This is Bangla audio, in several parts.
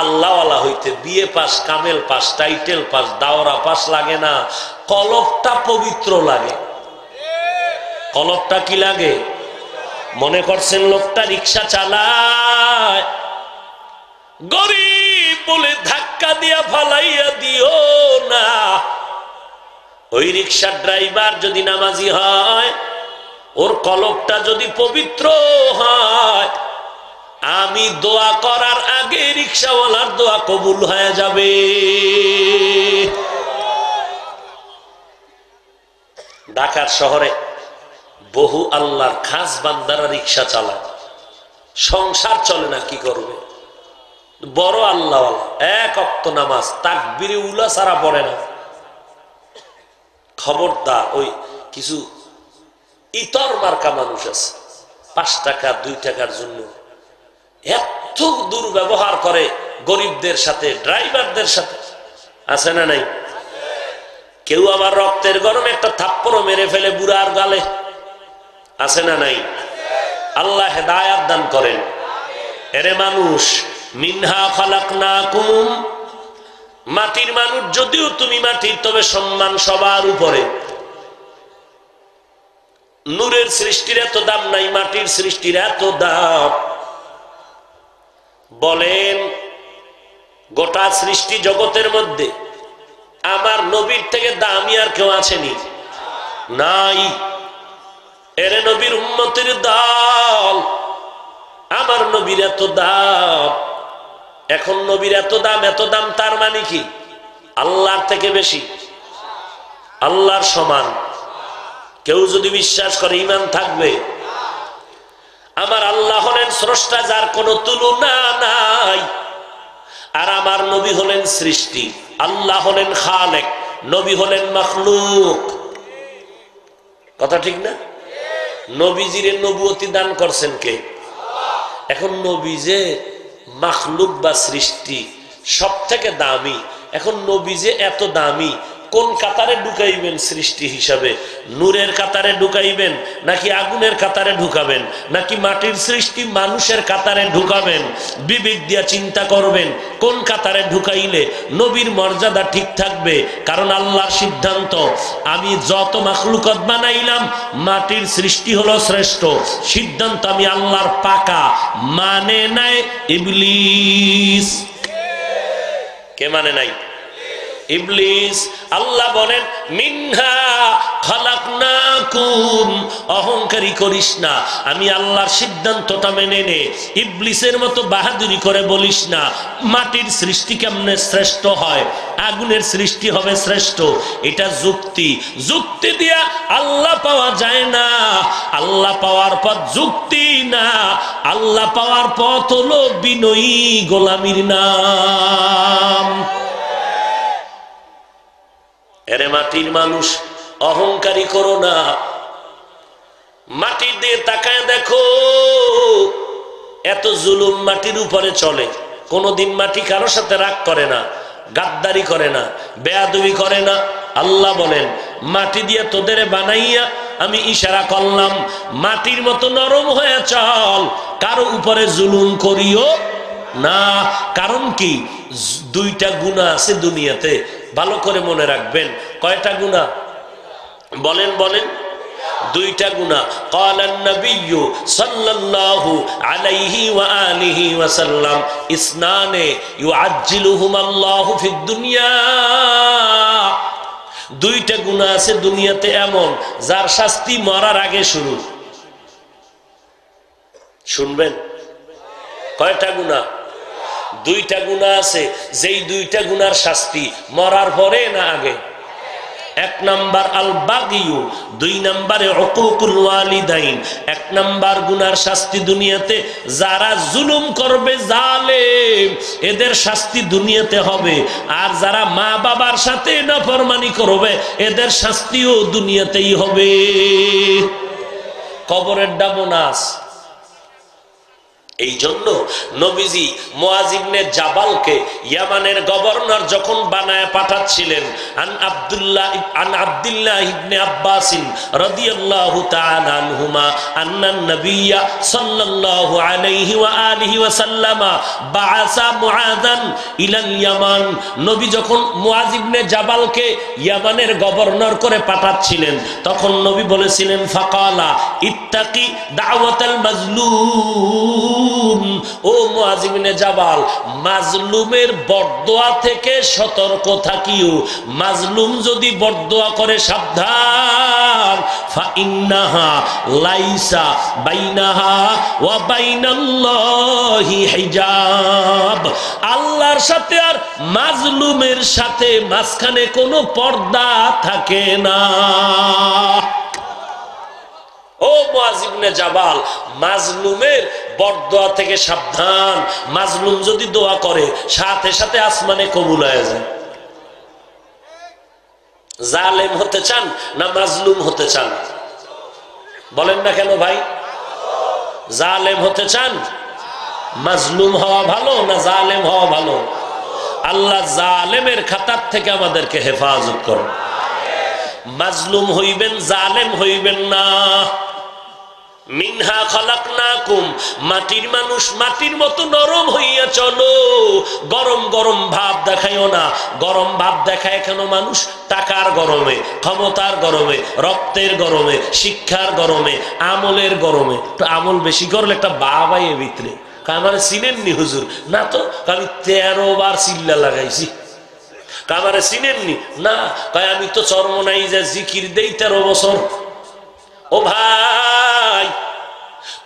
আল্লাহওয়ালা হইতে বিয়ে পাস, কামেল পাস, টাইটেল পাস, দাওরা পাস লাগে না, কলবটা পবিত্র লাগে। কলবটা কি লাগে? মনে করছেন লোকটা রিক্সা চালায়, গরিব বলে ধাক্কা দিয়া ফালাইয়া দিও না। ওই রিক্সার ড্রাইভার যদি নামাজি হয়, ওর কলবটা যদি পবিত্র হয়, আমি দোয়া করার আগে রিক্সাওয়ালার দোয়া কবুল হয়ে যাবে। ঢাকার শহরে বহু আল্লাহর খাস বান্দারা রিক্সা চালায়, সংসার চলে না, কি করবে? বড় আল্লাহওয়ালা, এক ওয়াক্ত নামাজ তাকবীরে উলা ছাড়া পড়ে না। খবরদার, ওই কিছু ইতর মার্কা মানুষ আছে, 5 টাকা 2 টাকার জন্য এত দুর্ব্যবহার করে গরিবদের সাথে, ড্রাইভারদের সাথে, আছে না নাই? কেউ আবার রক্তের গরমে একটা থাপ্পড়ও মেরে ফেলে বুড়ার গালে, আছে না নাই? আল্লাহ হেদায়াত দান করেন। এরে মানুষ, মিনহা খালাকনাকুম, মাটির মানুষ যদিও তুমি মাটির, তবে সম্মান সবার উপরে। নূরের সৃষ্টির এত দাম নাই, মাটির সৃষ্টির এত দাম। বলেন, গোটা সৃষ্টি জগতের মধ্যে আমার নবীর থেকে দামি আর কেউ আছেনি? নাই। এরে নবীর উম্মতের দল, আমার নবীর এত দাম। এখন নবীর এত দাম, এত দাম, তার মানে কি? আল্লাহর থেকে বেশি, আল্লাহর সমান। কেউ যদি বিশ্বাস করে ঈমান থাকবে। আমার আল্লাহ হলেন স্রষ্টা, যার কোনো তুলনা নাই। আর আমার নবী হলেন সৃষ্টি। আল্লাহ হলেন খালেক, নবী হলেন মাখলুক। কথা ঠিক না? নবীজিরে নবুয়তি দান করছেন কে? এখন নবী যে মাখলুক বা সৃষ্টি, সব থেকে দামি। এখন নবী যে এত দামি, কোন কাতারে ঢুকাইবেন সৃষ্টি হিসাবে? নূরের কাতারে ঢুকাইবেন, নাকি আগুনের কাতারে ঢুকাবেন, নাকি মাটির সৃষ্টি মানুষের কাতারে ঢুকাবেন? বিবেক দিয়া চিন্তা করবেন, কোন কাতারে ঢুকাইলে নবীর মর্যাদা ঠিক থাকবে। কারণ আল্লাহর সিদ্ধান্ত, আমি যত মাখলুকত বানাইলাম, মাটির সৃষ্টি হলো শ্রেষ্ঠ। সিদ্ধান্ত আমি আল্লাহর পাকা, মানে নাই ইবলিস। কে মানে নাই? ইবলিস। আল্লাহ বলেন, মিনহা খালাকনাকুম, অহংকারী করিস না, আমি আল্লাহর সিদ্ধান্তটা মেনে নে। ইবলিসের মতো বাহাদুরি করে বলিস না মাটির সৃষ্টি কেমনে শ্রেষ্ঠ হয়, আগুনের সৃষ্টি হবে শ্রেষ্ঠ। এটা যুক্তি, যুক্তি দিয়া আল্লাহ পাওয়া যায় না। আল্লাহ পাওয়ার পথ যুক্তি না, আল্লাহ পাওয়ার পথ হলো বিনয়ী গোলামির নাম। এরে মাটির মানুষ, অহংকারী করো না। মাটির দিয়ে তাকায় দেখো, এত জুলুম মাটির উপরে চলে। কোনদিন মাটি কারোর সাথে রাগ করে না, গাদ্দারি করে না, বেয়াদবি করে না। আল্লাহ বলেন, মাটি দিয়ে তোদের বানাইয়া আমি ইশারা করলাম, মাটির মতো নরম হয়ে চল, কারো উপরে জুলুম করিও না। কারণ কি? 2টা গুনাহ আছে দুনিয়াতে, ভালো করে মনে রাখবেন। কয়টা গুনাহ? বলেন বলেন। 2টা গুনাহ। ক্বালান নবিয়্যু সাল্লাল্লাহু আলাইহি ওয়া আলিহি ওয়া সাল্লাম, ইসনানে ইউআজ্জিলুহুমাল্লাহু ফিদ দুনিয়া। 2টা গুনাহ আছে দুনিয়াতে এমন, যার শাস্তি মরার আগে শুরু। শুনবেন, কয়টা গুনাহ? 2টা গুনাহ আছে, যেই 2টা গুনার শাস্তি মরার পরে না আগে। 1 নাম্বার আল বাগিয়ু, 2 নাম্বারে উকুকুল ওয়ালিদাইন। 1 নাম্বার গুনার শাস্তি দুনিয়াতে, যারা জুলুম করবে, জালেম, এদের শাস্তি দুনিয়াতে হবে। আর যারা মা বাবার সাথে নাফরমানি করবে, এদের শাস্তিও দুনিয়াতেই হবে। কবরের বোনাস। এই জন্য নবীজি মুআজ ইবনে জাবালকে ইয়ামানের গভর্নর যখন বানায় পাঠাচ্ছিলেন, আন আব্দুল্লাহ ইবনে আব্বাস রাদিয়াল্লাহু তাআলা আনহুমা আন্নান নবিয়্য সাল্লাল্লাহু আলাইহি ওয়া আলিহি ওয়া সাল্লামা বাআসা মুআযান ইলাল ইয়ামান। নবী যখন মুআজ ইবনে জাবালকে ইয়ামানের গভর্নর করে পাঠাচ্ছিলেন, তখন নবী বলেছিলেন, ফাকালা ইত্তাকি দাওয়াতাল মাজলুম, ও মুআজ ইবনে জাবাল, মাজলুমের বরদোয়া থেকে সতর্ক থাকিও। মাজলুম যদি বরদোয়া করে সাবধান। ফা ইন্নাহা লাইসা বাইনাহা ওয়া বাইনাল্লাহি হিজাব, আল্লাহর সাথে আর মাজলুমের সাথে মাঝখানে কোনো পর্দা থাকে না। ও মুআজ ইবনে জাবাল, মাজলুমের বরদোয়া থেকে সাবধান। মাজলুম যদি দোয়া করে সাথে সাথে আসমানে কবুল হয়ে যায়। জালেম হতে চান না মাজলুম হতে চান? বলেন না কেন ভাই? জালেম হতে চান? মাজলুম হওয়া ভালো না জালেম হওয়া ভালো? আল্লাহ জালেমের খাতার থেকে আমাদেরকে হেফাজত করুন। মাজলুম হইবেন, জালেম হইবেন না। মিনহা খালাকনাকুম, মাটির মানুষ মাটির মতো নরম হইয়া চলো। গরম গরম ভাব দেখাইও না। গরম ভাব দেখায় কেন মানুষ? টাকার গরমে, ক্ষমতার গরমে, রক্তের গরমে, শিক্ষার গরমে, আমলের গরমে। তো আমল বেশি করলে একটা বাবাই এর ভিতরে কামারে চিনেননি হুজুর? না তো, আমি 13 বার চিল্লা লাগাইছি। কামারে চিনেননি? না, আমি তো চরমনাই যে জিকির দেই 13 বছর। ও ভাই,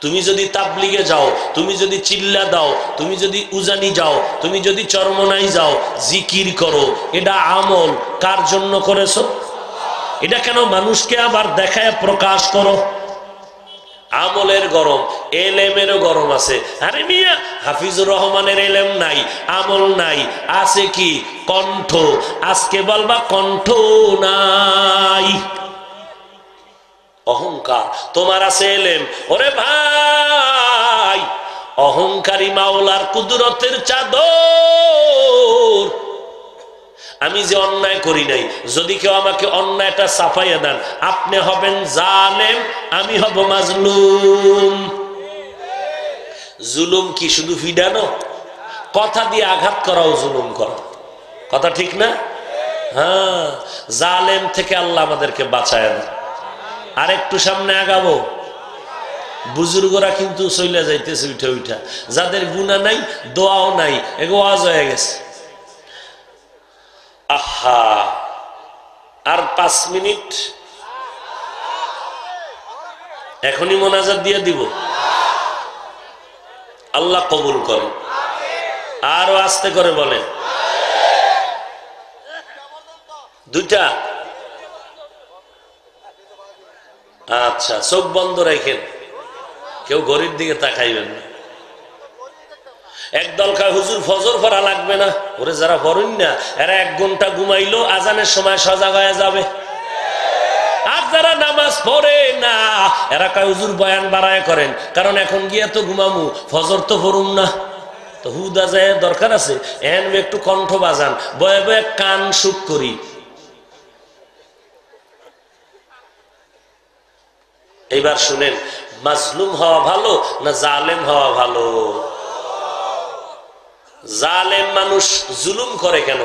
তুমি যদি তাবলিগে যাও, তুমি যদি চিল্লা দাও, তুমি যদি উজানি যাও, তুমি যদি চরমনাই যাও, জিকির করো, এটা আমল কার জন্য করেছো? এটা কেন মানুষকে আবার দেখায় প্রকাশ করো? আমলের গরম, এলেমেরও গরম আছে। আরে মিয়া, হাফিজুর রহমানের এলেম নাই, আমল নাই, আছে কি? কণ্ঠ। আজকে বলবা কণ্ঠ নাই, অহংকার। তোমার আছে এলেম। ওরে ভাই, অহংকারী মাওলার কুদরতের চাদর। আমি যে অন্যায় করি নাই, যদি কেউ আমাকে অন্যায়টা সাফাইয়া দেন, আপনি হবেন জালেম, আমি হব মাজলুম। জুলুম কি শুধু ফিডানো? কথা দিয়ে আঘাত করাও জুলুম করা, কথা ঠিক না? হ্যাঁ, জালেম থেকে আল্লাহ আমাদেরকে বাঁচায় না। আর একটু সামনে আগাবো। বুজুর্গরা কিন্তু চলে যাইতেছে উঠা উঠা, যাদের গুনাহ নাই, দোয়াও নাই, এগো ওয়াজ হয়ে গেছে। আহা, আর 5 মিনিট, এখনই মোনাজাত দিয়ে দিব। আল্লাহ কবুল করে। আরো আস্তে করে বলেন। 2টা। আচ্ছা, চোখ বন্ধ রাখেন, কেউ ঘড়ির দিকে তাকাইবেন না। একদল কয় হুজুর ফজর পড়া লাগবে না। ওরে যারা পড়েন না, এরা 1 ঘন্টা ঘুমাইলো আজানের সময় সজাগ হয়ে যাবে। আর যারা নামাজ পড়ে না, এরা কয় হুজুর বয়ান বাড়ায় করেন, কারণ এখন গিয়া তো ঘুমামু, ফজর তো পড়ুম না। তো হুদা যায় দরকার আছে, এন একটু কণ্ঠ বাজান, বয়ে বয়ে কান সুখ করি। এইবার শুনেন, মাজলুম হওয়া ভালো না জালেম হওয়া ভালো? জালেম মানুষ জুলুম করে কেন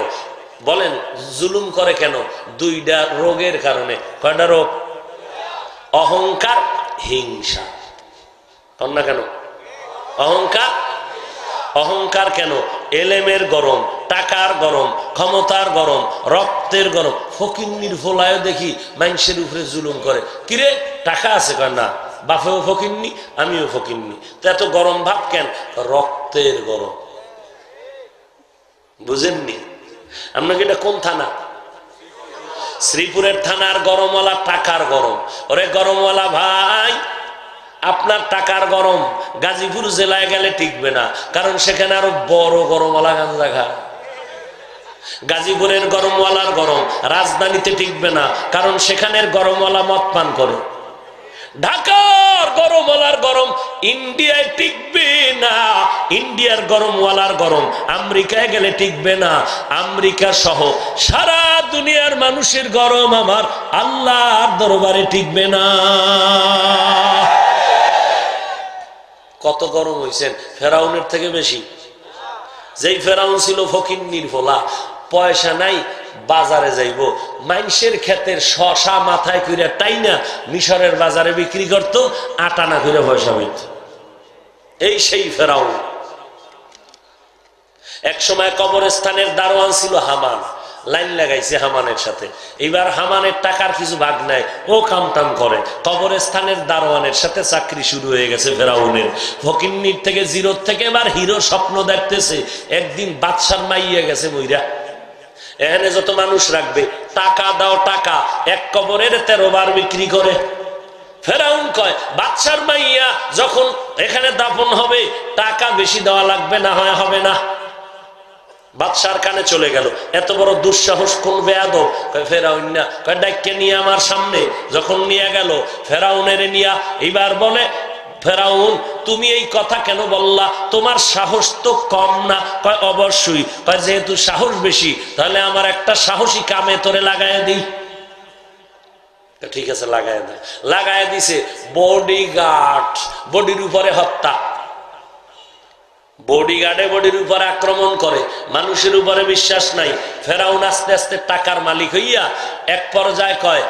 বলেন? জুলুম করে কেন? 2টা রোগের কারণে। কয়টা রোগ? অহংকার, হিংসা। কন না কেন? অহংকার। অহংকার কেন? এলেমের গরম, টাকার গরম, ক্ষমতার গরম, রক্তের গরম। ফকিন্নির ফোলায় দেখি মানুষের উপরে জুলুম করে। কিরে, টাকা আছে? কয় না, বাপেও ফকিন্নি, আমিও ফকিন্নি। তো এত গরম ভাব কেন? রক্তের গরম। বুঝেননি? আপনাকে এটা কোন থানা? শ্রীপুরের থানার গরমওয়ালা টাকার গরম। ওরে গরমওয়ালা ভাই, আপনার টাকার গরম গাজীপুর জেলায় গেলে টিকবে না, কারণ সেখানে আরো বড় গরমওয়ালা গাঁজা খায়। গাজীপুরের গরমওয়ালার গরম রাজধানীতে টিকবে না, কারণ সেখানের গরমওয়ালা মদ পান করে। ঢাকার গরমওয়ালার গরম ইন্ডিয়ায় টিকবে না, ইন্ডিয়ার গরমওয়ালার গরম আমেরিকায় গেলে টিকবে না, আমেরিকা সহ সারা দুনিয়ার মানুষের গরম আমার আল্লাহর দরবারে টিকবে না। কত গরম হইছেন, ফেরাউনের থেকে বেশি। যেই ফেরাউন ছিল ফকিন্নির ফোলা, পয়সা নাই, বাজারে যাইব, মানুষের ক্ষেতের শশা মাথায় কইরা টাইনা মিশরের বাজারে বিক্রি করত, আটা না করে পয়সা হইত। এই সেই ফেরাউন। এক সময় কবরস্থানের দারোয়ান ছিল হামান, লাইন লাগাইছে হামানের সাথে। এবার হামানের টাকার কিছু ভাগ নাই, ও কামটাম করে, কবরস্থানের দারোয়ানের সাথে চাকরি শুরু হয়ে গেছে ফেরাউনের। ফকিন্নির থেকে জিরোর থেকে এবার হিরো স্বপ্ন দেখতেছে। একদিন বাদশার মাইয়া গেছে মইরা, এখানে যত মানুষ রাখবে টাকা দাও টাকা, এক কবরের 13 বার বিক্রি করে। ফেরাউন কয় বাদশার মাইয়া যখন এখানে দাফন হবে টাকা বেশি দেওয়া লাগবে, না হয় হবে না। বাদশার কানে চলে গেল, এত বড় দুঃসাহস কোন বেয়াদব? কয় ফেরাউন না, কয় ডাইকে নিয়ে আমার সামনে। যখন নিয়ে গেল ফেরাউনের নিয়া, এইবার বলে ফেরাউন তুমি এই কথা কেন বললা, তোমার সাহস তো কম না? কয় অবশ্যই। কয় যেহেতু সাহস বেশি তাহলে আমার একটা সাহসী কামে তোরে লাগায় দিই। ঠিক আছে লাগায় দেয়। লাগায় দিছে বডিগার্ড, বডির উপরে হত্যা। বডিগার্ডে বডির উপরে আক্রমণ করে, মানুষের উপরে বিশ্বাস নাই। ফেরাউন আস্তে আস্তে টাকার মালিক হইয়া এক পর্যায়ে কয়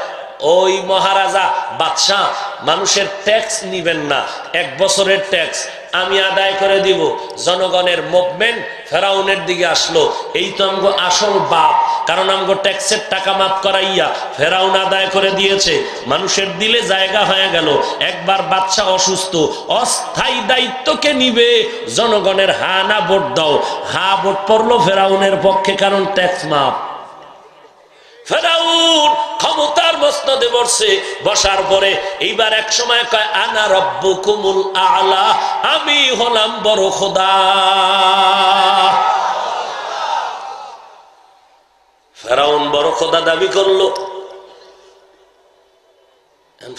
ওই মহারাজা বাদশাহ মানুষের ট্যাক্স নিবেন না, 1 বছরের ট্যাক্স আমি আদায় করে দিব। জনগণের মুভমেন্ট ফেরাউনের দিকে আসলো। এই তো আমগো আসল বাপ, কারণ আমগো ট্যাক্সের টাকা মাফ করাইয়া ফেরাউন আদায় করে দিয়েছে, মানুষের দিলে জায়গা হয়ে গেল। একবার বাদশাহ অসুস্থ, অস্থায়ী দায়িত্বকে নিবে, জনগণের হা না ভোট দাও। হা ভোট পড়লো ফেরাউনের পক্ষে, কারণ ট্যাক্স মাফ। ফেরাউন ক্ষমতার মসনদে বসে, বসার পরে এইবার এক সময় কয় আনা রব্বুকুমুল আলা, আমি হলাম বড় খোদা। ফেরাউন বড় খোদা দাবি করলো।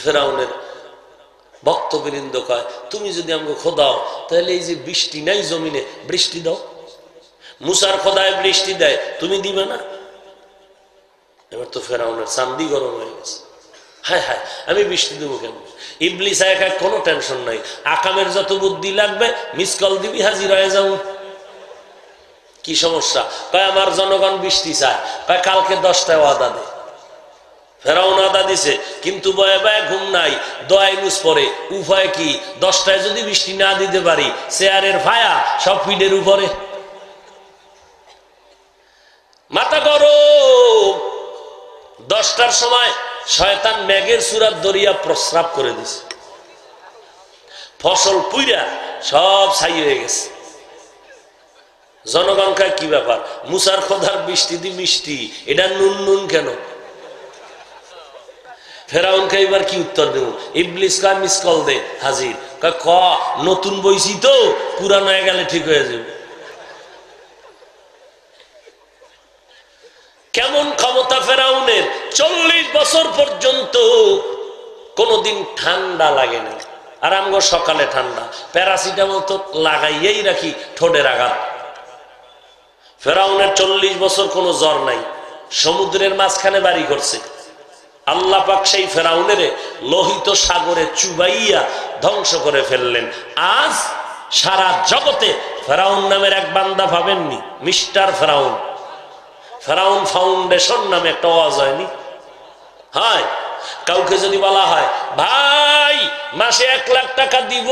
ফেরাউনের ভক্তবৃন্দ কয় তুমি যদি আমাকে খোদাও তাহলে এই যে বৃষ্টি নাই জমিনে, বৃষ্টি দাও। মুসার খোদায় বৃষ্টি দেয়, তুমি দিবে না? এবার তো ফেরাউনের চান্দি গরম হয়ে গেছে। হায় হায় আমি বৃষ্টি দেবো কেন? ইবলিস একা কোনো টেনশন নাই, আকামের যত বুদ্ধি লাগবে মিস কল দিবি, হাজির হয়ে যাও। কি সমস্যা? কয় আমার জনগণ বৃষ্টি চায়। কয় কালকে 10টায় ওয়াদা দে। ফেরাউন আদা দিছে, কিন্তু বয়ে বয়ে ঘুম নাই, দোয়াই নুস পরে। উপায় কি? 10টায় যদি বৃষ্টি না দিতে পারি, চেয়ারের ভায়া সব ফিডের উপরে। মাথা গরম। 10টার সময় শয়তান মেঘের সুরাত দরিয়া প্রস্রাব করে দিছে, ফসল পুইরা সব ছাই হয়ে গেছে। জনগণ কয় কি ব্যাপার, মুসার খোদার বৃষ্টি দি মিষ্টি, এটা নুন নুন কেন? ফেরাউনকে এবার কি উত্তর দেব? ইবলিস কয় মিস কল দে, হাজির। কয় ক নতুন বইছি তো, পুরানো হয়ে গেলে ঠিক হয়ে যাবে। কেমন ক্ষমতা ফেরাউনের! 40 বছর পর্যন্ত কোনদিন ঠান্ডা লাগে না। আর আমগো সকালে ঠান্ডা, প্যারাসিটামল তো লাগাইয়েই রাখি ঠোঁটের আঘাত। ফেরাউনের 40 বছর কোনো জ্বর নাই, সমুদ্রের মাঝখানে বাড়ি করছে। আল্লাহ পাক সেই ফেরাউনের লোহিত সাগরে চুবাইয়া ধ্বংস করে ফেললেন। আজ সারা জগতে ফেরাউন নামের এক বান্দা পাবেননি, মিস্টার ফেরাউন। ফেরাউন ফাউন্ডেশন নামে একটা ওয়াজ হয়নি? হয়। কাউকে যদি বলা হয় ভাই মাসে 1 লাখ টাকা দিব,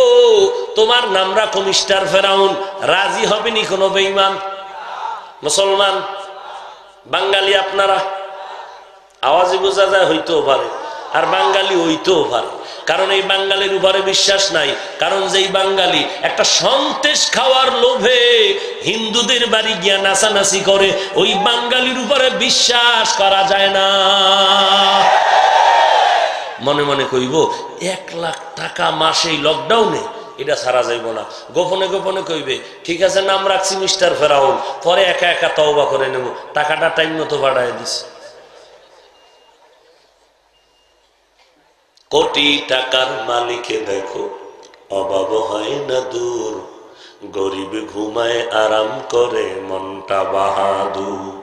তোমার নাম রাখো মিস্টার ফেরাউন, রাজি হবেনি কোনো বেঈমান? মুসলমান বাঙালি আপনারা আওয়াজে বোঝা যায় হইতেও পারে, আর বাঙালি হইতেও পারে, কারণ এই বাঙালির উপরে বিশ্বাস নাই। কারণ যেই বাঙালি একটা সন্তেষ খাওয়ার লোভে হিন্দুদের বাড়ি গিয়া নাচানাচি করে, ওই বাঙালির উপরে বিশ্বাস করা যায় না। মনে মনে কইব 1 লাখ টাকা মাসে লকডাউনে, এটা ছাড়া যাইব না। গোপনে গোপনে কইবে ঠিক আছে নাম রাখছি মিস্টার ফেরাউন, পরে একা একা তওবা করে নেব, টাকাটা টাইম মতো বাড়ায় দিছে। কোটি টাকার মালিকে দেখো অভাব হয় না দূর, গরিব ঘুমায় আরাম করে মনটা বাহাদুর।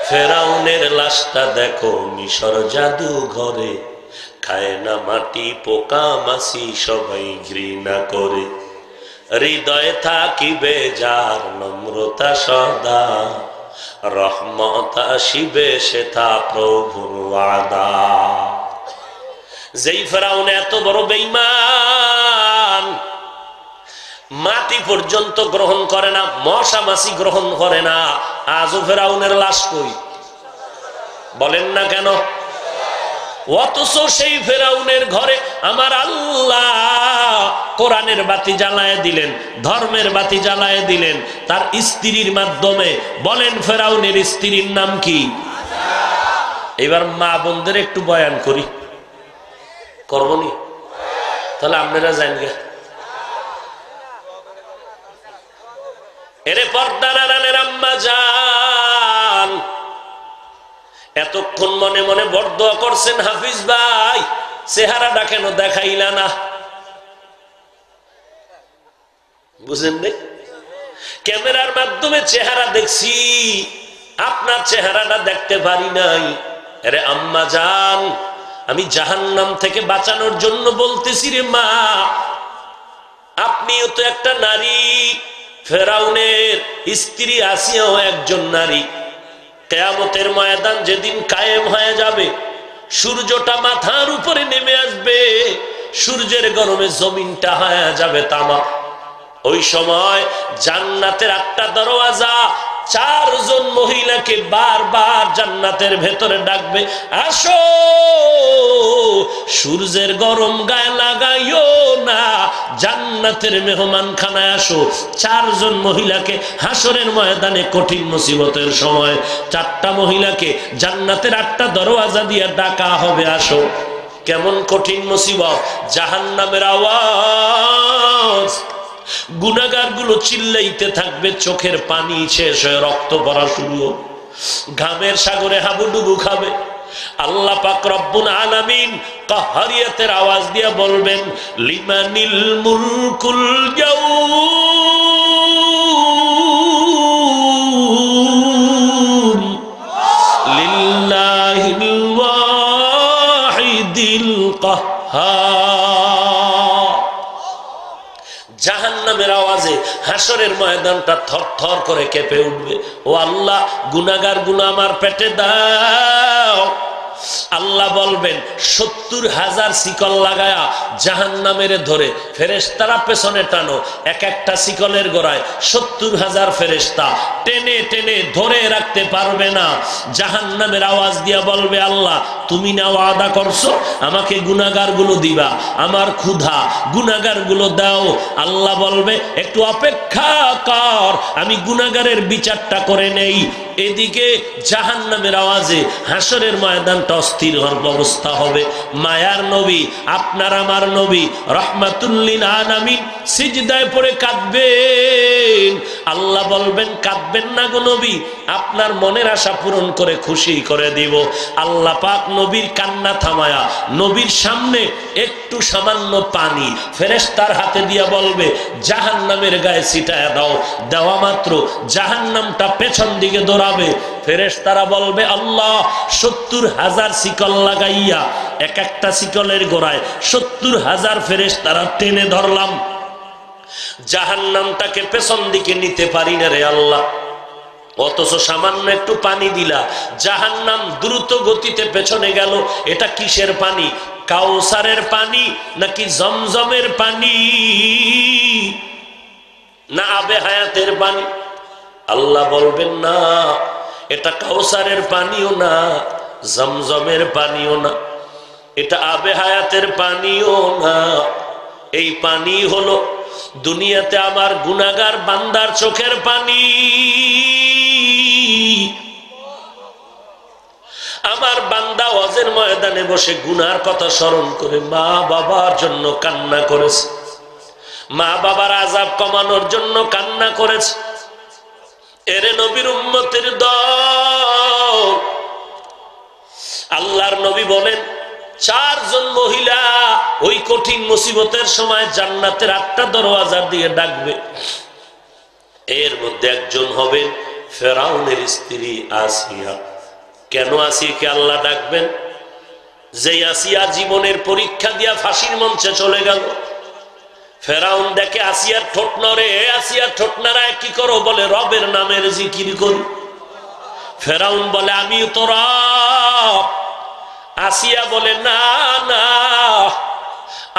ফেরাউনের লাশটা দেখো মিশর জাদু ঘরে, খায় না মাটি পোকা মাছি সবাই ঘৃণা করে। হৃদয়ে থাকিবে যার নম্রতা সদা, রহমত আসিবে সেথা প্রভুর ওয়াদা। যেই ফেরাউন এত বড় বেঈমান, মাটি পর্যন্ত গ্রহণ করে না, মশা মাছি গ্রহণ করে না, আজও ফেরাউনের লাশ কই? বলেন না কেন? অথচ সেই ফেরাউনের ঘরে আমার আল্লাহ কোরআনের বাতি জ্বালায় দিলেন, ধর্মের বাতি জ্বালায় দিলেন তার স্ত্রীর মাধ্যমে। বলেন ফেরাউনের স্ত্রীর নাম কি? এবার মা বোনদের একটু বয়ান করি, করবনি? তাহলে আপনারা জানগে। এরে পর্দার আড়ালের আম্মা জান, এতক্ষণ মনে মনে বরদোয়া করছেন, হাফিজ ভাই চেহারাটা কেন দেখাইলা না? বুঝেন নে? ক্যামেরার মাধ্যমে চেহারা দেখছি, আপনার চেহারাটা দেখতে পারি নাই। আরে আম্মা জান, আমি জাহান্নাম থেকে বাঁচানোর জন্য বলতেছি রে মা, আপনিও তো একটা নারী, ফেরাউনের স্ত্রী আসিয়াও একজন নারী। কিয়ামতের ময়দান যেদিন কায়েম হয়ে যাবে, সূর্যটা মাথার উপরে নেমে আসবে, সূর্যের গরমে জমিনটা হয়ে যাবে তামা। ওই সময় জান্নাতের একটা দরওয়াজা চারজন মহিলাকে বারবার জান্নাতের ভেতরে ডাকবে, আসো, সূর্যের গরম গায়ে লাগাইও না, জান্নাতের মেহমান খানায় আসো। চারজন মহিলাকে হাসরের ময়দানে কঠিন মুসিবতের সময় চারটা মহিলাকে জান্নাতের আটটা দরওয়াজা দিয়ে ডাকা হবে, আসো। কেমন কঠিন মুসিবত! জাহান্নামের আওয়াজ, গুনাহগার গুলো চিল্লাইতে থাকবে, চোখের পানি শেষ হয়ে রক্ত পড়া শুরু, ঘামের সাগরে হাবুডুবু খাবে। আল্লাহ পাক রব্বুল আলামিন কাহারিয়াতের আওয়াজ দিয়ে বলবেন, লিমানিল মুলকুল ইয়াউম লিল্লাহিল ওয়াহিদিল কাহ্হার। জাহান্নামের আওয়াজে হাসরের ময়দানটা থরথর করে কেঁপে উঠবে। ও আল্লাহ, গুনাহগার গুলো আমার পেটে দাও। আল্লাহ বলবেন ৭০,০০০ শিকল লাগায়া জাহান্নামের ধরে ফেরেশতারা পেছনে টানো, এক একটা শিকলের গোড়ায় ৭০,০০০ ফেরেশতা টেনে টেনে ধরে রাখতে পারবে না। জাহান্নামের আওয়াজ দিয়া বলবে, আল্লাহ তুমি না ওয়াদা করছো আমাকে গুনাহগার গুলো দিবা, আমার ক্ষুধা গুনাহগার গুলো দাও। আল্লাহ বলবে, একটু অপেক্ষা কর, আমি গুনাহগারের বিচারটা করে নেই। এদিকে জাহান্নামের আওয়াজে হাসরের ময়দানটা অস্থির হওয়ার অবস্থা হবে। মায়ার নবী, আপনার আমার নবী রাহমাতুল লিল আলামিন সিজদায় পড়ে কাঁদবেন। আল্লাহ বলবেন, কাঁদবেন না গো নবী, আপনার মনের আশা পূরণ করে খুশি করে দিব। আল্লাহ পাক নবীর কান্না থামায়া নবীর সামনে একটু সামান্য পানি ফেরেশতার হাতে দিয়া বলবে, জাহান্নামের গায়ে ছিটায়া দাও। দেওয়া মাত্র জাহান্নামটা পেছন দিকে দৌড়াবে। ফেরেশতারা বলবে, আল্লাহ ৭০,০০০ শিকল লাগাইয়া এক একটা শিকলের গোড়ায় ৭০,০০০ ফেরেশতারা টেনে ধরলাম, জাহান্নামটাকে পেছন দিকে নিতে পারি না রে আল্লাহ। অথচ সামান্য একটু পানি দিলা, জাহান্নাম দ্রুত গতিতে পেছনে গেল। এটা কিসের পানি? কাউসারের পানি নাকি জমজমের পানি না আবে হায়াতের পানি? আল্লাহ বলবেন, না, এটা কাউসারের পানিও না, জমজমের পানিও না, এটা আবে হায়াতের পানিও না। এই পানি হলো দুনিয়াতে আমার গুনাহগার বান্দার চোখের পানি। আমার বান্দা ওয়াজের ময়দানে বসে গুনার কথা স্মরণ করে মা বাবার জন্য কান্না করেছে, মা বাবার আযাব কমানোর জন্য কান্না করেছে। এরে নবীর উম্মতের দল, আল্লাহর নবী বলেন, চারজন মহিলা ওই কঠিন মুসিবতের সময় জান্নাতের 8টা দরওয়াজা দিয়ে ডাকবে। এর মধ্যে একজন হবেন ফেরাউনের স্ত্রী আসিয়া। কেন আসিয়াকে আল্লাহ ডাকবেন? যে আসিয়া জীবনের পরীক্ষা দিয়া ফাঁসির মঞ্চে চলে গেল। ফেরাউন দেখে আসিয়ার ঠোঁট নড়ে। আসিয়ার ঠোঁট নাড়ায় কি করো? বলে রবের নামের জিকির করি। ফেরাউন বলে আমিও তো রব। আসিয়া বলে না না,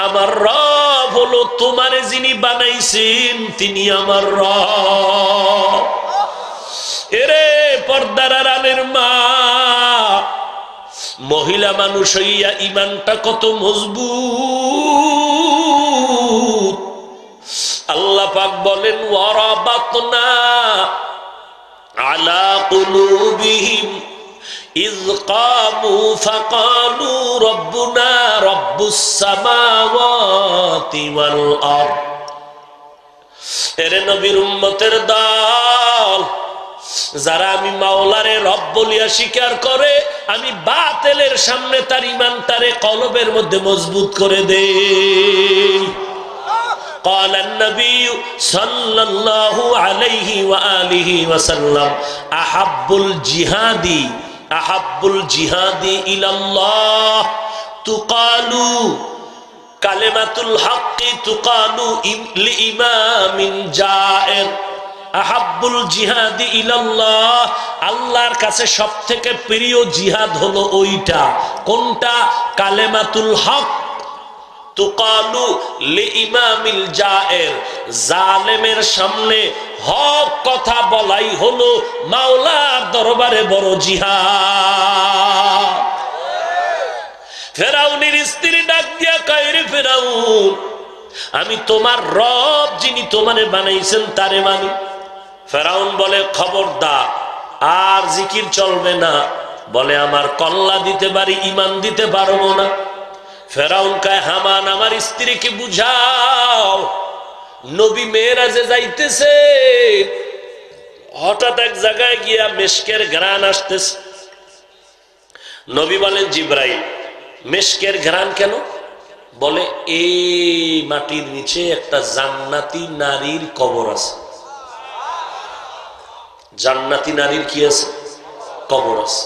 আমার রব হলো তোমারে যিনি বানাইছেন তিনি আমার রব। এরে পর্দার আড়ালের মা, মহিলা মানুষ হইয়া ইমানটা কত মজবুত। আল্লাহ পাক বলেন ওয়ারাবাতনা আলা কুলুবিহিম ইয কামু ফাকালু রব্বুনা রব্বুস সামাওয়াতি ওয়াল আরদ। এরে নবীর উম্মতের দল, যারা আমি মাওলারে রব বলিয়া স্বীকার করে, আমি বাতিলের সামনে তার ঈমানটারে কলবের মধ্যে মজবুত করে দেই। قال النبي صلى الله عليه وآله وسلم أحب الجهاد إلى الله تقال كلمة الحق تقال لإمام جائر। আহাব্বুল জিহাদি ইলাল্লাহ, আল্লাহর কাছে সবথেকে প্রিয় জিহাদ হলো ওইটা। কোনটা? কালেমাতুল হক তুকালু লিইমামিল জায়ের, জালেমের সামনে হক কথা বলাই হলো মাওলার দরবারে বড় জিহাদ। ফেরাউনের স্ত্রী ডাক দিয়া কয়, রে ফেরাউন, আমি তোমার রব যিনি তোমারে বানাইছেন তারে মানি। ফেরাউন বলে খবরদার, আর জিকির চলবে না। বলে আমার কল্লা দিতে পারি, ঈমান দিতে পারবো না। ফেরাউন কয়, হামান আমার স্ত্রীকে বুঝাও, নবী মেরাজে যাইতেছে, হঠাৎ এক জায়গায় গিয়া মেশকের ঘ্রাণ আসতেছে। নবী বলেন, জিব্রাইল, মেশকের ঘ্রাণ কেন? বলে এই মাটির নিচে একটা জান্নাতি নারীর কবর আছে। জান্নাতি নারীর কি আছে? কবর আছে।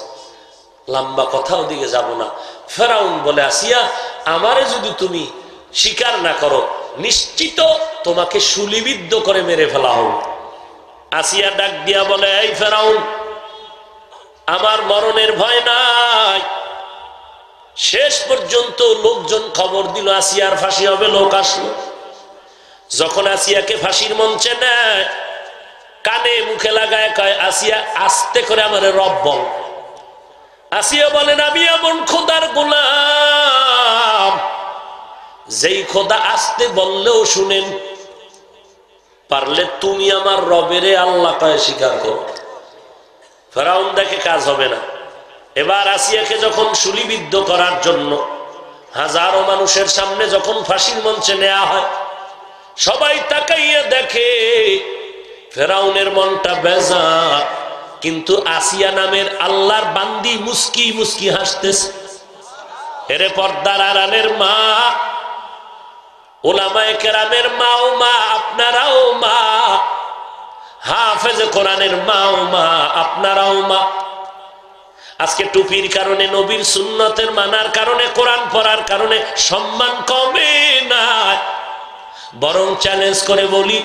লম্বা কথা, ওদিকে যাব না। ফেরাউন বলে, আসিয়া, আমারে যদি তুমি স্বীকার না করো, নিশ্চিত তোমাকে শুলিবিদ্ধ করে মেরে ফেলা হবে। আসিয়া ডাক দিয়া বলে, এই ফেরাউন, আমার মরণের ভয় নাই। শেষ পর্যন্ত লোকজন খবর দিল আসিয়ার ফাঁসি হবে, লোক আসলো। যখন আসিয়াকে ফাঁসির মঞ্চে নেয়, কানে মুখে লাগায় কয়, আসিয়া আস্তে করে আমারে রব বল। আসিয়া বলেন, আমি এমন খোদার গোলাম যেই খোদা আস্তে বললেও শুনেন, পারলে তুমি আমার রবেরে আল্লাহ কয় স্বীকার করো। ফেরাউন দেখে কাজ হবে না। এবার আসিয়াকে যখন শুলিবিদ্ধ করার জন্য হাজারো মানুষের সামনে যখন ফাঁসির মঞ্চে নেওয়া হয়, সবাই তাকাইয়া দেখে ফেরাউনের মনটা বেজার, কিন্তু আসিয়া নামের আল্লাহর বান্দি মুস্কি মুস্কি হাসতেছে। এরে পর্দার আড়ালের মা, উলামায়ে কেরামের মা ও মা, আপনারাও মা, হাফেজে কোরআনের মা ও মা, আপনারাও মা। আজকে টুপির কারণে, নবীর সুন্নতের মানার কারণে, কোরআন পড়ার কারণে সম্মান কমে না, বরং চ্যালেঞ্জ করে বলি,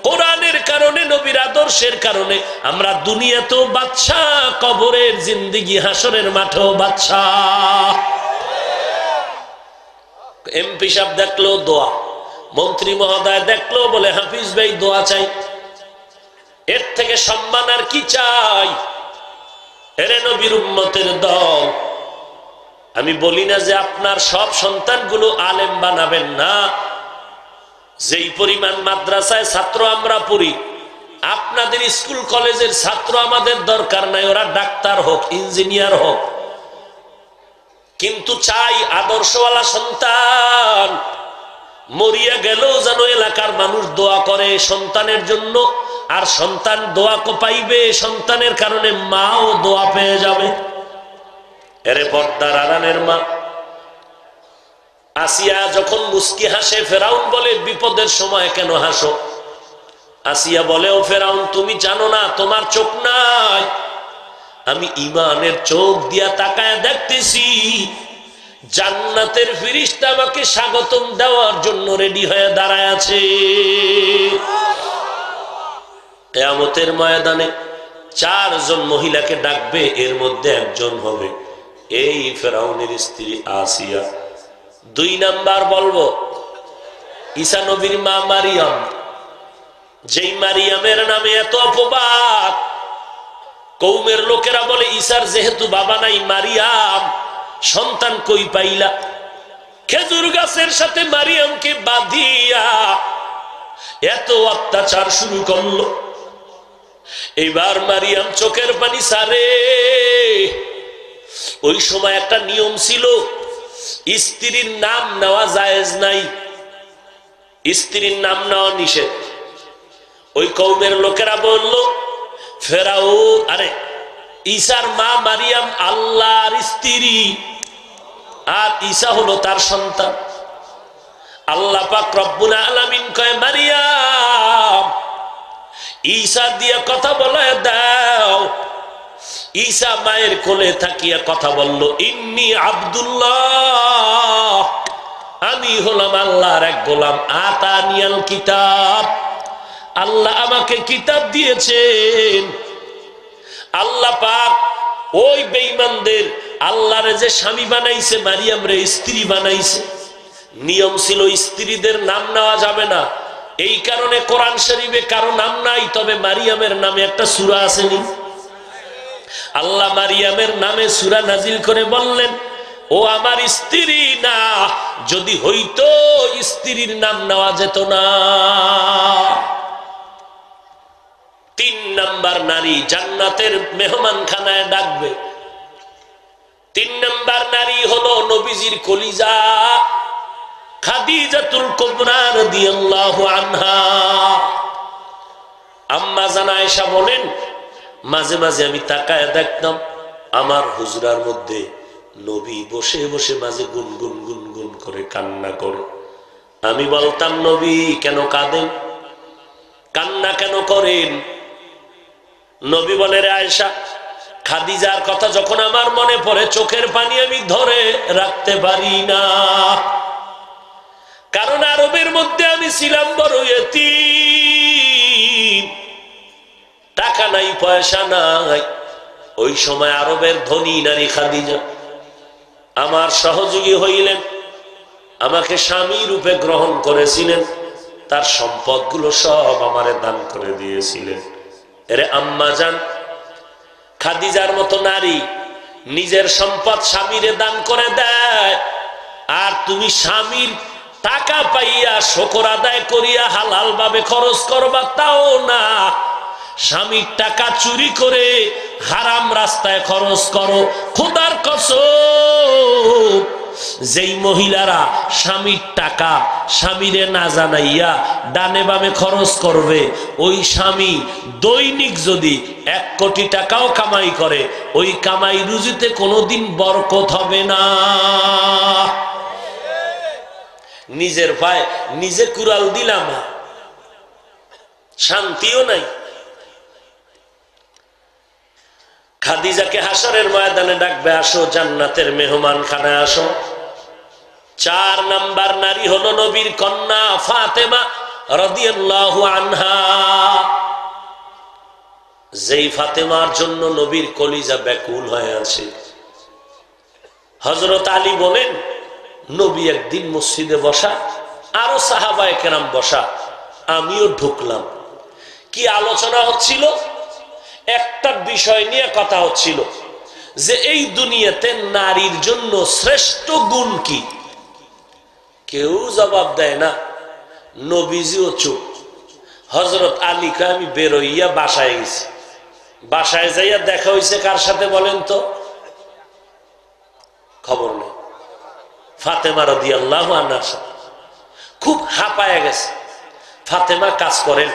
কোরআনের কারণে, নবীর আদর্শের কারণে আমরা দুনিয়াতেও বাদশাহ, কবরের জিন্দেগি, হাসরের মাঠেও বাদশাহ। এমপি সাহেব দেখলো দোয়া, মন্ত্রী মহোদয় দেখলো বলে হাফিজ ভাই দোয়া চাই। এর থেকে সম্মান আর কি চাই? এরে নবীর উম্মতের দল, আমি বলি না যে আপনার সব সন্তানগুলো আলেম বানাবেন না। যেই পরিমাণ মাদ্রাসায় ছাত্র আমরা পড়ি, আপনাদের স্কুল কলেজের ছাত্র আমাদের দরকার নাই, ওরা ডাক্তার হোক, ইঞ্জিনিয়ার হোক, কিন্তু চাই আদর্শওয়ালা সন্তান। মরিয়া গেলেও যেন এলাকার মানুষ দোয়া করে সন্তানের জন্য, আর সন্তান দোয়া পাইবে, সন্তানের কারণে মাও দোয়া পেয়ে যাবে। এরে পর্দার আড়ালের মা, আসিয়া যখন মুস্কি হাসে, ফেরাউন বলে বিপদের সময় কেন হাসো? আসিয়া বলে, ও ফেরাউন, তুমি জানো না তোমার চোখ নাই? আমি ঈমানের চোখ দিয়া তাকায় দেখতেছি জান্নাতের ফেরেশতা আমাকে স্বাগতম দেওয়ার জন্য রেডি হয়ে দাঁড়ায় আছে। কিয়ামতের ময়দানে 4 জন মহিলাকে ডাকবে, এর মধ্যে একজন হবে এই ফেরাউনের স্ত্রী আসিয়া। 2 নাম্বার বলবো ঈসা নবীর মা মারিয়াম, যেই মারিয়ামের নামে এত অপবাদ। কওমের লোকেরা বলে, ঈসার যেহেতু বাবা নাই, মারিয়াম সন্তান কই পাইলা? খেজুর গাছের সাথে মারিয়ামকে বাঁধিয়া এত অত্যাচার শুরু করলো। এবার মারিয়াম চোখের পানি সারে। ওই সময় একটা নিয়ম ছিল, স্ত্রীর নাম নেওয়া জায়েজ নাই, স্ত্রীর নাম নেওয়া নিষেধ। ওই কওমের লোকেরা বলল, ফেরাউন, আরে ঈসার মা মারিয়াম আল্লাহর স্ত্রী, আর ঈসা হলো তার সন্তান। আল্লাহ পাক রব্বুল আলামিন কয়, মারিয়াম ঈসা দিয়ে কথা বলে দাও। ঈসা মায়ের কোলে থাকিয়া কথা বলল, ইন্নী আব্দুল্লাহ, আমি হলাম আল্লাহর এক গোলাম। আতানিয়াল কিতাব, আল্লাহ আমাকে কিতাব দিয়েছেন। আল্লাহ পাক ওই বেঈমানদের আল্লাহরে যে স্বামী বানাইছে, মারিয়াম রে স্ত্রী বানাইছে। নিয়ম ছিল স্ত্রীদের নাম নেওয়া যাবে না, এই কারণে কোরআন শরীফে কারো নাম নাই, তবে মারিয়ামের নামে একটা সূরা আসেনি? আল্লাহ মারিয়ামের নামে সূরা নাজিল করে বললেন, ও আমার স্ত্রী না, যদি হইতো স্ত্রীর নাম নেওয়া যেত না। 3 নাম্বার নারী জান্নাতের মেহমানখানায় ডাকবে। 3 নাম্বার নারী হলো নবীজির কলিজা খাদিজাতুল কুবরা রাদিয়াল্লাহু আনহা। আম্মা জান আয়েশা বলেন, মাঝে মাঝে আমি তাকায় দেখতাম আমার হুজরার মধ্যে নবী বসে বসে মাঝে গুনগুন গুনগুন করে কান্না করে। আমি বলতাম, নবী কেন কাঁদেন, কান্না কেন করেন? নবী বলে, রে আয়েশা, খাদিজার কথা যখন আমার মনে পড়ে চোখের পানি আমি ধরে রাখতে পারি না, কারণ আরবের মধ্যে আমি ছিলাম বড় ইতিম, টাকা নাই পয়সা নাই। ওই সময় আরবের ধনী নারী খাদিজা আমার সহযোগী হইলেন, আমাকে স্বামী রূপে গ্রহণ করেছিলেন, তার সম্পদগুলো সব আমারে দান করে দিয়েছিলেন। এরে আম্মা জান, খাদিজার মতো নারী নিজের সম্পদ স্বামীরে দান করে দেয়, আর তুমি স্বামীর টাকা পাইয়া শুকর আদায় করিয়া হালাল ভাবে খরচ করবা তাও না, স্বামীর টাকা চুরি করে হারাম রাস্তায় খরচ করো। খোদার কসম, যেই মহিলারা স্বামীর টাকা স্বামীরে না জানাইয়া ডানে বামে খরচ করবে, ওই স্বামী দৈনিক যদি 1 কোটি টাকাও কামাই করে, ওই কামাই রুজিতে কোনোদিন বরকত হবে না। নিজের পায়ে নিজে কুড়াল দিলাম, শান্তিও নাই। খাদিজাকে হাসরের ময়দানে ডাকবে, আসো জান্নাতের মেহমান খানায় আসো। 4 নাম্বার নারী হলো নবীর কন্যা ফাতেমা রাদিয়াল্লাহু আনহা। যেই ফাতেমার জন্য নবীর কলিজা ব্যাকুল হয়ে আছে। হযরত আলী বলেন, নবী একদিন মসজিদে বসা, আরো সাহাবায়ে কেরাম বসা, আমিও ঢুকলাম। কি আলোচনা হচ্ছিল? একটা বিষয় নিয়ে কথা হচ্ছিল, যে এই দুনিয়াতে নারীর জন্য শ্রেষ্ঠ গুণ কি? কেউ জবাব দেয় না, নবীজিও চুপ। হযরত আলীকে আমি বেরোইয়া বাসায় গেছি, বাসায় যাইয়া দেখা হয়েছে কার সাথে বলেন তো? খবর নেই। ফাতেমা রাদিয়াল্লাহু আনহার সাথে। খুব হাঁপায়া গেছে। ফাতেমা কাজ করেন,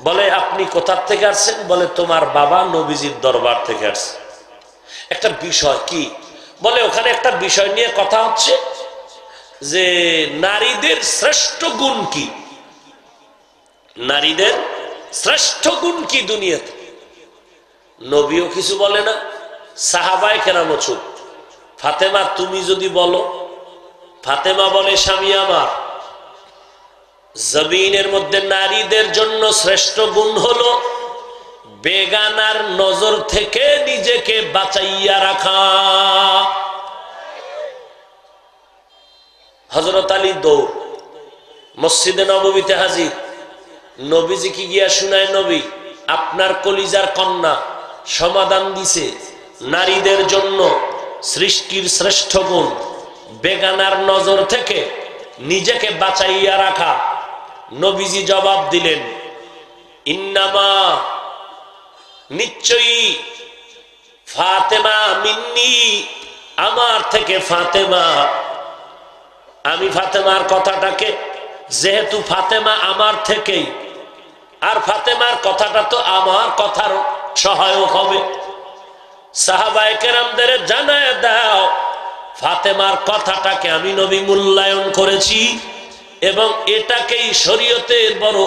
বলে আপনি কোথা থেকে আসছেন? বলে তোমার বাবা নবীজির দরবার থেকে আসছে। একটা বিষয় কি? বলে ওখানে একটা বিষয় নিয়ে কথা হচ্ছে, যে নারীদের শ্রেষ্ঠ গুণ কি, নারীদের শ্রেষ্ঠ গুণ কি দুনিয়াতে? নবীও কিছু বলে না, সাহাবায়ে কেরামও চুপ। ফাতেমা তুমি যদি বলো, ফাতেমা বলে স্বামী আমার, জমিনের মধ্যে নারীদের জন্য শ্রেষ্ঠ গুণ হলো বেগানার নজর থেকে নিজেকে বাঁচাইয়া রাখা। হযরত আলী দৌড় মসজিদে নববীতে হাজির। নবীজি কি গিয়া শুনায়, নবী আপনার কলিজার কন্যা সমাধান দিছে নারীদের জন্য সৃষ্টির শ্রেষ্ঠ গুণ বেগানার নজর থেকে নিজেকে বাঁচাইয়া রাখা। নবীজি জবাব দিলেন, ইন্নামা নিশ্চয়ই ফাতেমা মিন্নি, আমার থেকে ফাতেমা। আমি ফাতেমার কথাটাকে, যেহেতু ফাতেমা আমার থেকেই, আর ফাতেমার কথাটা তো আমার কথার সহায়ক হবে, সাহাবায়ে কেরামদের জানায় দাও ফাতেমার কথাটাকে আমি নবী মূল্যায়ন করেছি এবং এটাকেই শরীয়তের বড়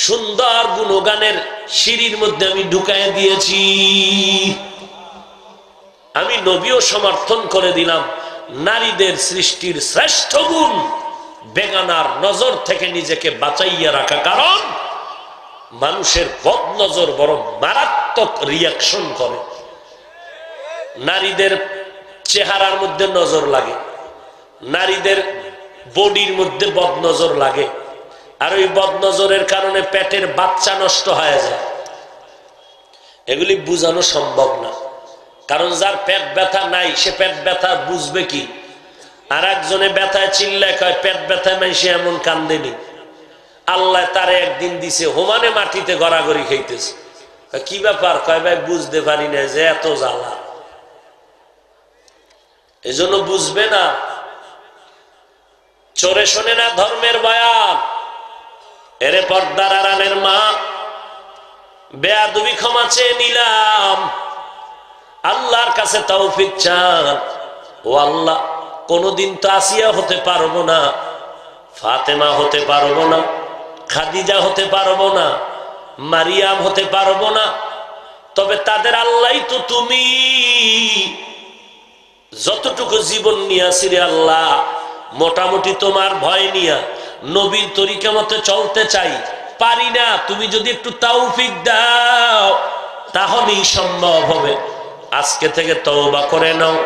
সুন্দর গুণগানের সিঁড়ির মধ্যে আমি ঢুকায় দিয়েছি। আমি নবীও সমর্থন করে দিলাম নারীদের সৃষ্টির শ্রেষ্ঠ গুণ বেগানার নজর থেকে নিজেকে বাঁচাইয়া রাখা। কারণ মানুষের বদ নজর বড় মারাত্মক রিয়াকশন করে। নারীদের চেহারার মধ্যে নজর লাগে, নারীদের বডির মধ্যে বদ নজর লাগে, আর ওই বদ নজরের কারণে পেটের বাচ্চা নষ্ট হয়ে যায়। এগুলি বুঝানো সম্ভব না, কারণ যার পেট ব্যথা নাই সে পেট ব্যথা বুঝবে কি? আর একজনে ব্যথায় চিল্লায় কয় পেট ব্যথায় মাইসে এমন কান্দেনি, আল্লাহ তারে একদিন দিছে হোমানে মাটিতে গড়াগড়ি খাইতেছে। কি ব্যাপার? কয় ভাই বুঝতে পারি না যে এত জ্বালা। এজন্য বুঝবে না, চোরে শোনে না ধর্মের বয়ান। এরে পর্দার আড়ালের মা, বেয়াদবি ক্ষমা চেয়ে নিলাম, আল্লাহর কাছে তৌফিক চান। ও আল্লাহ, কোনদিন তো আসিয়া হতে পারবো না, ফাতেমা হতে পারবো না, খাদিজা হতে পারবো না, মারিয়াম হতে পারবো না, তবে তাদের আল্লাহ তো তুমি। যতটুকু জীবন নিয়েছি রে আল্লাহ, মোটামুটি তোমার ভয় নিয়া নবীর তরিকা মতে চলতে চাই, পারি না। তুমি যদি একটু তৌফিক দাও তাহলেই সম্ভব হবে। আজকে থেকে তওবা করে নাও।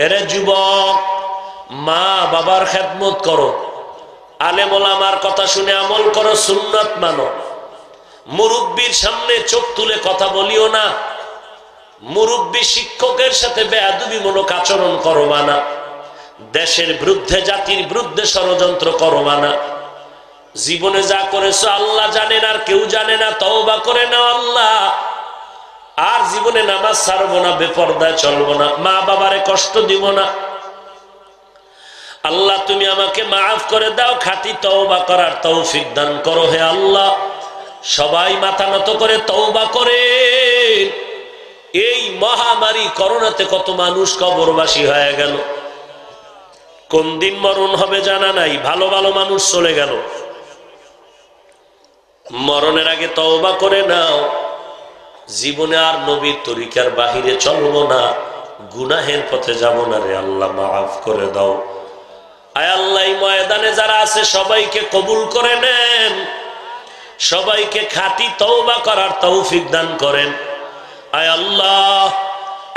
এরে যুবক, মা বাবার খেদমত করো, আলেম ওলামার কথা শুনে আমল করো, সুন্নাত মানো। মুরব্বির সামনে চোখ তুলে কথা বলিও না, মুরব্বি শিক্ষকের সাথে বেয়াদবিমূলক আচরণ করো না, দেশের বিরুদ্ধে জাতির বিরুদ্ধে ষড়যন্ত্র করো না। জীবনে যা করেছো আল্লাহ জানেন আর কেউ জানে না, তওবা করে নাও আল্লাহ। আর জীবনে নামাজ ছাড়বো না, বেপরদায় চলবো না, মা বাবারে কষ্ট দিব না। আল্লাহ তুমি আমাকে মাফ করে দাও, খাঁটি তওবা করার তৌফিক দান করো হে আল্লাহ। সবাই মাথা নত করে তওবা করে। এই মহামারী করোনাতে কত মানুষ কবরবাসী হয়ে গেল, কোন দিন মরণ হবে জানা নাই, ভালো ভালো মানুষ চলে গেল। মরণের আগে তওবা করে নাও। জীবনে আর নবীর তরিকার বাহিরে চলবো না, গুনাহের পথে যাব না রে আল্লাহ, মাফ করে দাও। আয় আল্লাহ, ময়দানে যারা আছে সবাইকে কবুল করে নেন, সবাইকে খাঁটি তওবা করার তৌফিক দান করেন। আয় আল্লাহ,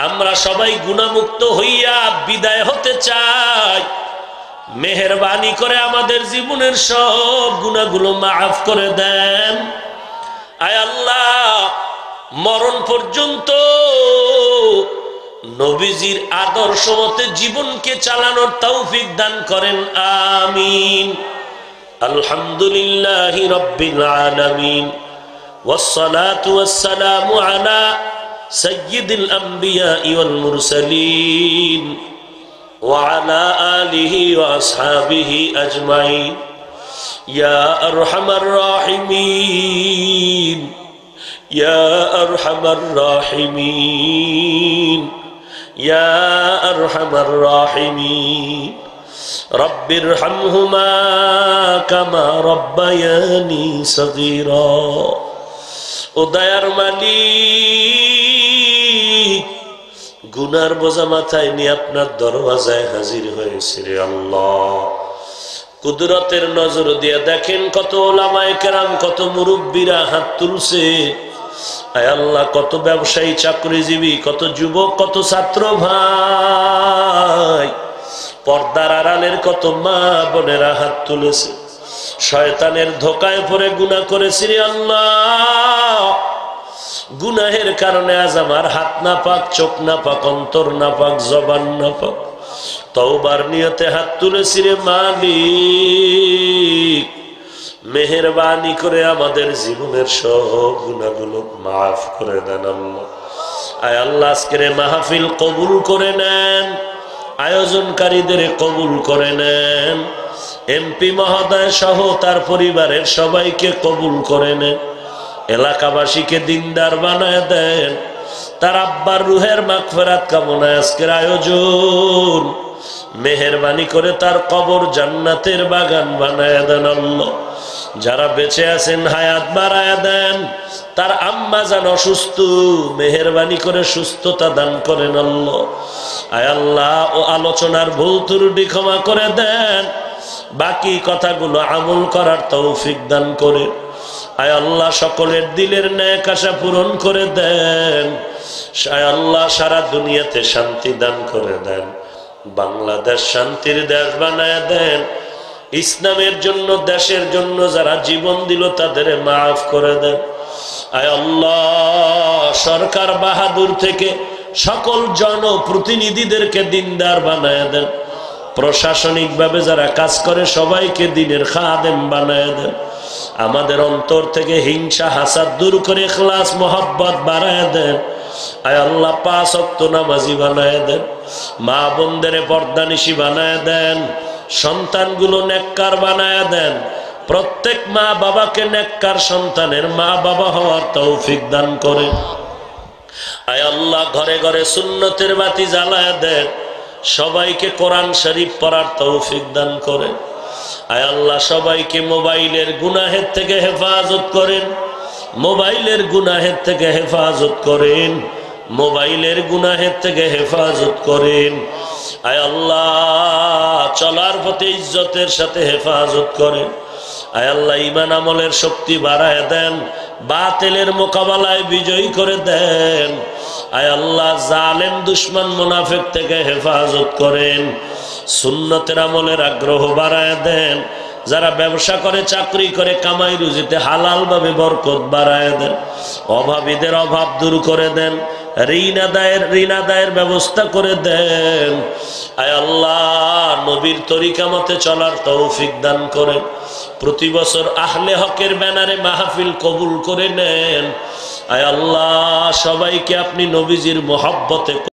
আমরা সবাই গুনাহমুক্ত হইয়া বিদায় হতে চাই। মেহেরবানি করে আমাদের জীবনের সব গুনাহগুলো মাফ করে দেন। আয় আল্লাহ, মরণ পর্যন্ত নবীজির আদর্শ মতে জীবনকে চালানোর তৌফিক দান করেন, আমিন। আলহামদুলিল্লাহি রাব্বিল আলামিন, ওয়াসসালাতু ওয়াসসালামু আলা সাইয়্যিদিল আমবিয়া ওয়াল মুরসালিন ওয়া আলা আলিহি ওয়া আসহাবিহি আজমাইন। ইয়া আরহামার রাহিমিন, ইয়া আরহামার রাহিমিন, ইয়া আরহামার রাহিমিন। রব্বিরহামহুমা কামা রব্বায়ানি সগীরা। ও দয়ার মালিক, গুনার বোঝা মাথায় নিয়ে আপনার দরওয়াজায় হাজির হয়েছে রে আল্লাহ। কুদরতের নজর দিয়ে দেখেন কত ওলামায়ে কেরাম, কত মুরব্বীরা হাত তুলছে। আয় আল্লাহ, কত ব্যবসায়ী, চাকরিজীবী, কত যুবক, কত ছাত্র ভাই, পর্দার আড়ালের কত মা বোনেরা হাত তুলেছে। শয়তানের ধোকায় পড়ে গুনাহ করেছি রে আল্লাহ। গুনাহের কারণে আজ আমার হাত না পাক, চোখ না পাক, অন্তর না পাক, জবান না পাক। তওবার নিয়তে হাত তুলেছি রে মালিক, মেহেরবানি করে আমাদের জীবনের সব গুনাহগুলো মাফ করে দেন আল্লাহ। আয় আল্লাহ, আজকের মাহফিল কবুল করে নেন, আয়োজনকারীদের কবুল করে নেন, এমপি মহোদয় সহ তার পরিবারের সবাইকে কবুল করে নেন, এলাকাবাসীকে দিনদার বানায় দেন। তার আব্বার রুহের মাগফিরাত কামনায় আজকের আয়োজন, মেহেরবানি করে তার কবর জান্নাতের বাগান বানায় দেন আল্লাহ। যারা বেঁচে আছেন হায়াত বাড়ায় দেন। তার আম্মা জান অসুস্থ, মেহেরবানি করে সুস্থতা দান করেন আল্লাহ। আয় আল্লাহ, ও আলোচনার ভুল ত্রুটি ক্ষমা করে দেন, বাকি কথাগুলো আমল করার তৌফিক দান করেন। আয় আল্লাহ, সকলের দিলের নেক আশা পূরণ করে দেন। আয় আল্লাহ, সারা দুনিয়াতে শান্তি দান করে দেন, বাংলাদেশ শান্তির দেশ বানায় দেন। ইসলামের জন্য, দেশের জন্য যারা জীবন দিল তাদের মাফ করে দেন। আয় আল্লাহ, সরকার বাহাদুর থেকে সকল জনপ্রতিনিধিদেরকে দিনদার বানায় দেন। প্রশাসনিকভাবে যারা কাজ করে সবাইকে দিনের খাদেম বানায় দেন। আমাদের অন্তর থেকে হিংসা হাসাদ দূর করে ইখলাস মোহাব্বত বাড়ায় দেন। আয় আল্লাহ, 5 ওয়াক্ত নামাজি বানায় দেন, মা বোনদের পর্দানিশী বানায় দেন, সন্তানগুলো নেককার বানায় দেন। প্রত্যেক মা বাবাকে নেককার সন্তানের মা বাবা হওয়ার তৌফিক দান করেন। আয় আল্লাহ, ঘরে ঘরে সুন্নতের বাতি জ্বালায় দেন, সবাইকে কোরআন শরীফ পড়ার তৌফিক দান করেন। আয় আল্লাহ, সবাইকে মোবাইলের গুনাহের থেকে হেফাজত করেন, মোবাইলের গুনাহের থেকে হেফাজত করেন, মোবাইলের গুনাহের থেকে হেফাজত করেন। আয় আল্লাহ, চলার পথে ইজ্জতের সাথে হেফাজত করেন। আয় আল্লাহ, ঈমান আমলের শক্তি বাড়ায় দেন, বাতিলের মোকাবেলায় বিজয়ী করে দেন। আয় আল্লাহ, জালেম দুশমন মুনাফিক থেকে হেফাজত করেন, সুন্নতের আমলের আগ্রহ বাড়ায় দেন। যারা ব্যবসা করে, চাকরি করে, কামাই রুজিতে হালাল ভাবে বরকত বাড়ায় দেন। অভাবীদের অভাব দূর করে দেন, ঋণ আদায়ের ব্যবস্থা করে দেন। আয় আল্লাহ, নবীর তরিকা মতে চলার তৌফিক দান করেন। প্রতি বছর আহলে হকের ব্যানারে মাহফিল কবুল করে নেন। আয় আল্লাহ, সবাইকে আপনি নবীজির মহব্বতে